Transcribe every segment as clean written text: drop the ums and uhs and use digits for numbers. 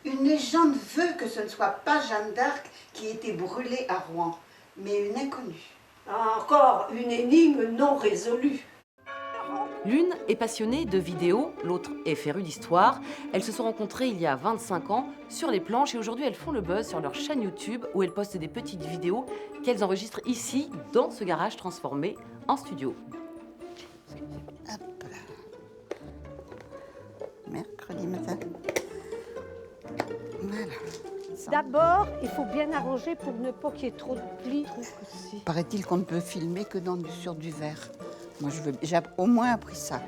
Une légende veut que ce ne soit pas Jeanne d'Arc qui ait été brûlée à Rouen, mais une inconnue. Encore une énigme non résolue. L'une est passionnée de vidéos, l'autre est férue d'histoire. Elles se sont rencontrées il y a 25 ans sur les planches et aujourd'hui elles font le buzz sur leur chaîne YouTube où elles postent des petites vidéos qu'elles enregistrent ici, dans ce garage transformé en studio. Hop là. Mercredi matin. Voilà. D'abord, il faut bien arranger pour ne pas qu'il y ait trop de plis. Paraît-il qu'on ne peut filmer que sur du verre. Moi, j'ai au moins appris ça.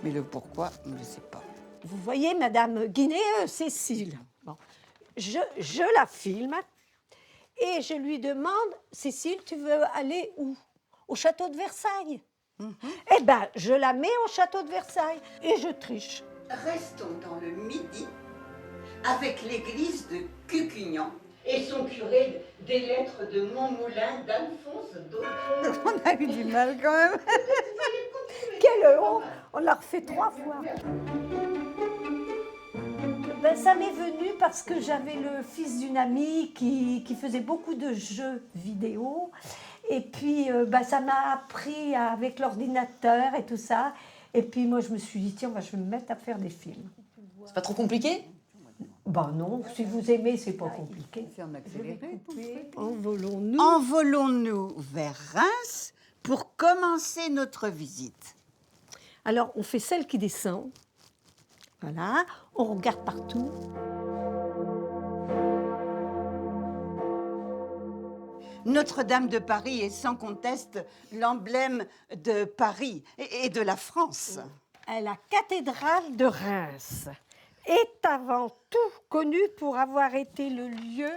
Mais le pourquoi, je ne sais pas. Vous voyez, Madame Guinet, Cécile. Bon. Je la filme et je lui demande, Cécile, tu veux aller où? Au château de Versailles. Eh bien, je la mets au château de Versailles et je triche. Restons dans le Midi avec l'église de Cucugnan et son curé des lettres de Montmoulin d'Alphonse Dauphine. On a eu du mal quand même. Quelle honte! On l'a refait 3 fois. Ben, ça m'est venu parce que j'avais le fils d'une amie qui faisait beaucoup de jeux vidéo. Et puis, ben, ça m'a appris avec l'ordinateur et tout ça. Et puis, moi, je me suis dit, tiens, ben, je vais me mettre à faire des films. C'est pas trop compliqué? Ben non, si vous aimez, c'est pas compliqué. Envolons-nous. Envolons-nous vers Reims pour commencer notre visite. Alors, on fait celle qui descend. Voilà, on regarde partout. Notre-Dame de Paris est sans conteste l'emblème de Paris et de la France. La cathédrale de Reims est avant tout connue pour avoir été le lieu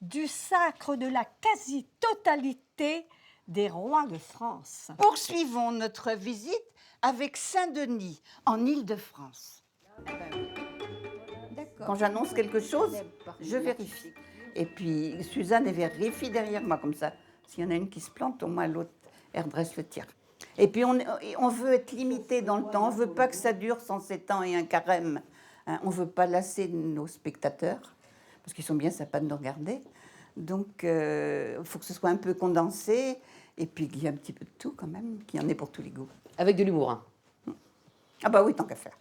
du sacre de la quasi-totalité des rois de France. Poursuivons notre visite avec Saint-Denis, en Île-de-France. Quand j'annonce quelque chose, je vérifie. Et puis Suzanne vérifie derrière moi comme ça. S'il y en a une qui se plante, au moins l'autre, elle redresse le tir. Et puis on veut être limité dans le temps. On ne veut pas que ça dure 107 ans et un carême. Hein, on ne veut pas lasser nos spectateurs, parce qu'ils sont bien sympas de nous regarder. Donc il faut que ce soit un peu condensé. Et puis qu'il y ait un petit peu de tout quand même, qu'il y en ait pour tous les goûts. Avec de l'humour, hein. Ah bah oui, tant qu'à faire.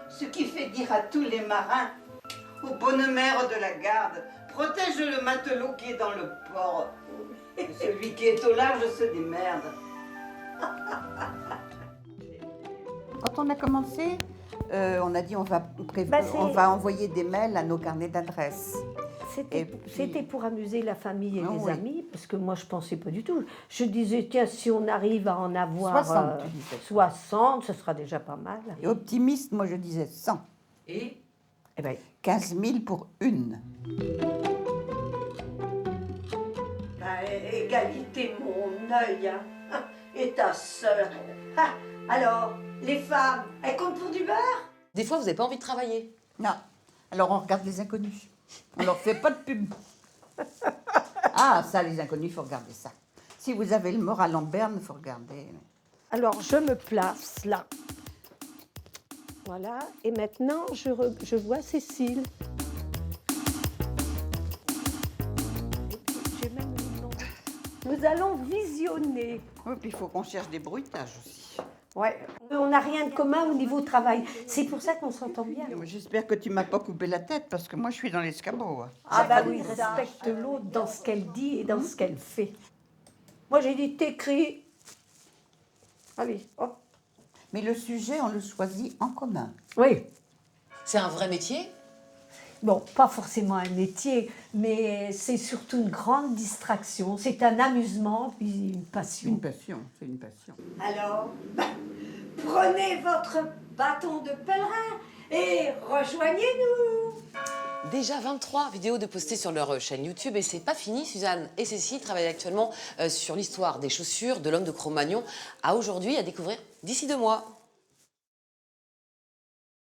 Ce qui fait dire à tous les marins, aux bonnes mères de la garde, protège le matelot qui est dans le port. Et celui qui est au large se démerde. Quand on a commencé, on a dit on va envoyer des mails à nos carnets d'adresses. C'était pour amuser la famille et les oui. amis, parce que moi, je ne pensais pas du tout. Je disais, tiens, si on arrive à en avoir 60, tu disais. 60, ce sera déjà pas mal. Et optimiste, moi je disais 100. Et Eh ben, 15 000 pour une. égalité, mon œil, hein, et ta sœur. Ah, alors, les femmes, elles comptent pour du beurre? des fois, vous n'avez pas envie de travailler. Non. Alors on regarde les inconnus. On leur fait pas de pub. Ah, ça, les inconnus, il faut regarder ça. Si vous avez le moral en berne, il faut regarder. Alors, je me place là. Voilà, et maintenant, je vois Cécile. J'ai même le nom. Nous allons visionner. Oui, puis il faut qu'on cherche des bruitages aussi. Ouais. On n'a rien de commun au niveau travail. C'est pour ça qu'on s'entend bien. J'espère que tu m'as pas coupé la tête, parce que moi, je suis dans l'escabeau. Ah bah oui, respecte l'autre dans ce qu'elle dit et dans ce qu'elle fait. Moi, j'ai dit t'écris. Ah oui, hop. Mais le sujet, on le choisit en commun. Oui. C'est un vrai métier? Bon, pas forcément un métier, mais c'est surtout une grande distraction. C'est un amusement, puis une passion. Une passion, c'est une passion. Alors, prenez votre bâton de pèlerin et rejoignez-nous. Déjà 23 vidéos de postées sur leur chaîne YouTube et c'est pas fini. Suzanne et Cécile travaillent actuellement sur l'histoire des chaussures de l'homme de Cro-Magnon à aujourd'hui à découvrir d'ici 2 mois.